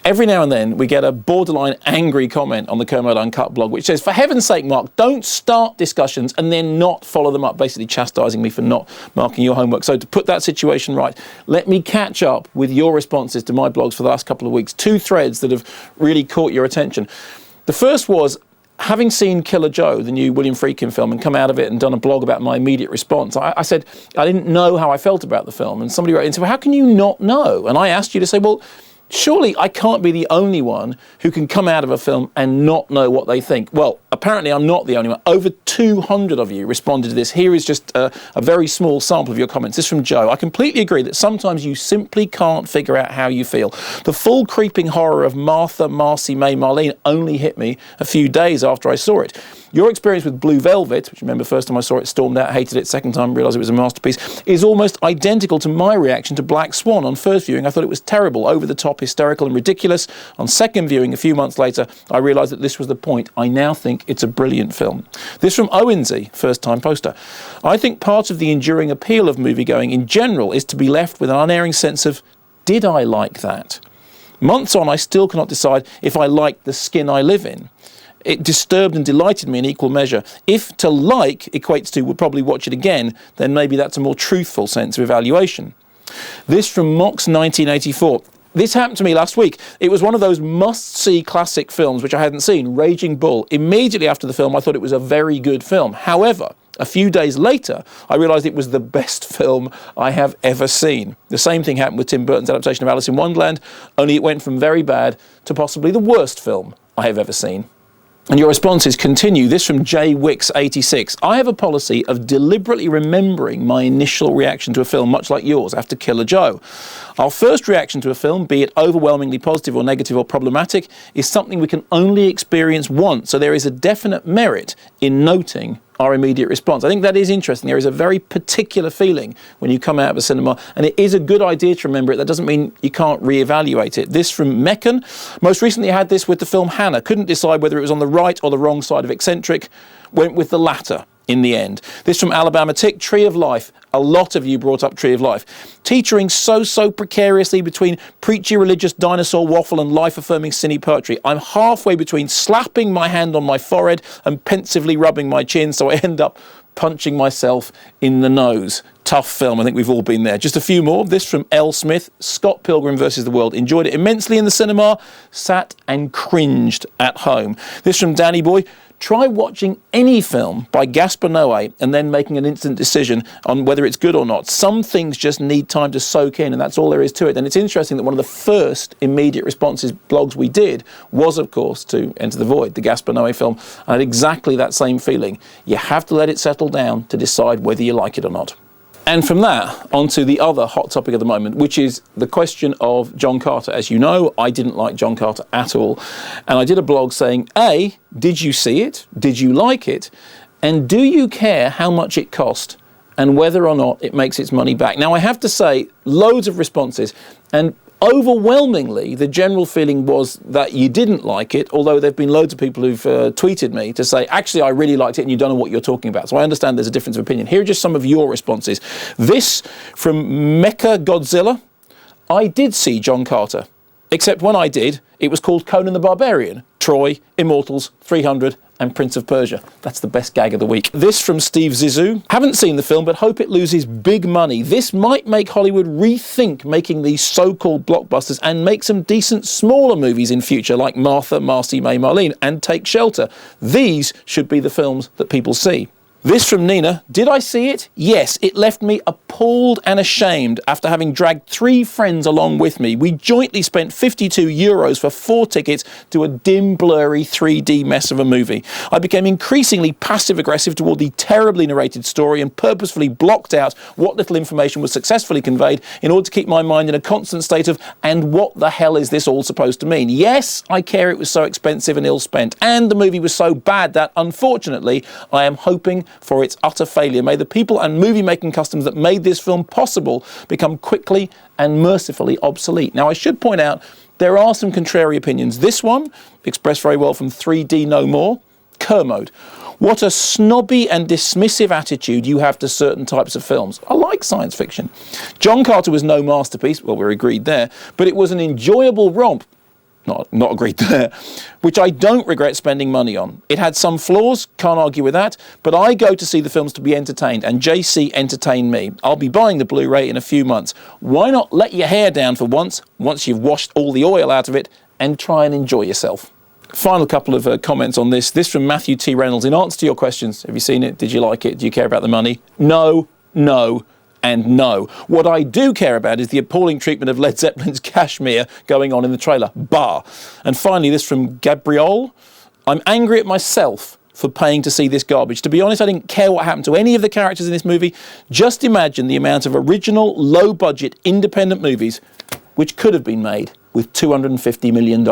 every now and then we get a borderline angry comment on the Kermode Uncut blog which says, for heaven's sake, Mark, don't start discussions and then not follow them up, basically chastising me for not marking your homework. So to put that situation right, let me catch up with your responses to my blogs for the last couple of weeks. 2 threads that have really caught your attention. The first was, having seen Killer Joe, the new William Friedkin film, and come out of it and done a blog about my immediate response, I said I didn't know how I felt about the film. And somebody wrote in and said, well, how can you not know? And I asked you to say, well, surely I can't be the only one who can come out of a film and not know what they think. Well, apparently I'm not the only one. Over 200 of you responded to this. Here is just a very small sample of your comments. This is from Joe. I completely agree that sometimes you simply can't figure out how you feel. The full creeping horror of Martha, Marcy, May, Marlene only hit me a few days after I saw it. Your experience with Blue Velvet, which remember first time I saw it, stormed out, hated it, second time realised it was a masterpiece, is almost identical to my reaction to Black Swan. On first viewing, I thought it was terrible, over the top, hysterical and ridiculous. On second viewing, a few months later, I realised that this was the point. I now think it's a brilliant film. This from Owensy, first time poster. I think part of the enduring appeal of moviegoing in general is to be left with an unerring sense of, did I like that? Months on, I still cannot decide if I liked the skin I live in. It disturbed and delighted me in equal measure. If to like equates to would probably watch it again, then maybe that's a more truthful sense of evaluation. This from Mox 1984. This happened to me last week. It was one of those must-see classic films which I hadn't seen, Raging Bull. Immediately after the film, I thought it was a very good film. However, a few days later, I realised it was the best film I have ever seen. The same thing happened with Tim Burton's adaptation of Alice in Wonderland, only it went from very bad to possibly the worst film I have ever seen. And your responses continue. This from J Wicks 86. I have a policy of deliberately remembering my initial reaction to a film, much like yours, after Killer Joe. Our first reaction to a film, be it overwhelmingly positive or negative or problematic, is something we can only experience once. So there is a definite merit in noting our immediate response. I think that is interesting. There is a very particular feeling when you come out of a cinema, and it is a good idea to remember it. That doesn't mean you can't reevaluate it. This from Meccan. Most recently I had this with the film Hannah. Couldn't decide whether it was on the right or the wrong side of eccentric. Went with the latter in the end. This from Alabama Tick, Tree of Life. A lot of you brought up Tree of Life. Teetering so precariously between preachy religious dinosaur waffle and life-affirming cine poetry. I'm halfway between slapping my hand on my forehead and pensively rubbing my chin, so I end up punching myself in the nose. Tough film, I think we've all been there. Just a few more. This from L. Smith, Scott Pilgrim versus the World. Enjoyed it immensely in the cinema, sat and cringed at home. This from Danny Boy. Try watching any film by Gaspar Noé and then making an instant decision on whether it's good or not. Some things just need time to soak in, and that's all there is to it. And it's interesting that one of the first immediate responses blogs we did was, of course, to Enter the Void, the Gaspar Noé film. I had exactly that same feeling. You have to let it settle down to decide whether you like it or not. And from that, onto the other hot topic of the moment, which is the question of John Carter. As you know, I didn't like John Carter at all. And I did a blog saying, A, did you see it? Did you like it? And do you care how much it cost and whether or not it makes its money back? Now, I have to say, loads of responses, and overwhelmingly, the general feeling was that you didn't like it, although there have been loads of people who've tweeted me to say, actually, I really liked it and you don't know what you're talking about. So I understand there's a difference of opinion. Here are just some of your responses. This from Mecha Godzilla. I did see John Carter, except when I did, it was called Conan the Barbarian, Troy, Immortals, 300, and Prince of Persia. That's the best gag of the week. This from Steve Zissou. Haven't seen the film, but hope it loses big money. This might make Hollywood rethink making these so-called blockbusters and make some decent smaller movies in future, like Martha, Marcy, May, Marlene, and Take Shelter. These should be the films that people see. This from Nina. Did I see it? Yes, it left me appalled and ashamed after having dragged 3 friends along with me. We jointly spent €52 for 4 tickets to a dim, blurry 3D mess of a movie. I became increasingly passive-aggressive toward the terribly narrated story and purposefully blocked out what little information was successfully conveyed in order to keep my mind in a constant state of, and what the hell is this all supposed to mean? Yes, I care it was so expensive and ill-spent, and the movie was so bad that, unfortunately, I am hoping for its utter failure. May the people and movie-making customs that made this film possible become quickly and mercifully obsolete. Now, I should point out there are some contrary opinions. This one, expressed very well from 3D No More, Kermode. What a snobby and dismissive attitude you have to certain types of films. I like science fiction. John Carter was no masterpiece, well, we're agreed there, but it was an enjoyable romp. not agreed there, which I don't regret spending money on. It had some flaws, can't argue with that, but I go to see the films to be entertained, and JC entertained me. I'll be buying the Blu-ray in a few months. Why not let your hair down for once you've washed all the oil out of it, and try and enjoy yourself? Final couple of comments on this. This from Matthew T. Reynolds. In answer to your questions, have you seen it? Did you like it? Do you care about the money? No, no, and no. What I do care about is the appalling treatment of Led Zeppelin's Kashmir going on in the trailer. Bah. And finally, this from Gabrielle. I'm angry at myself for paying to see this garbage. To be honest, I didn't care what happened to any of the characters in this movie. Just imagine the amount of original, low-budget, independent movies which could have been made with $250 million.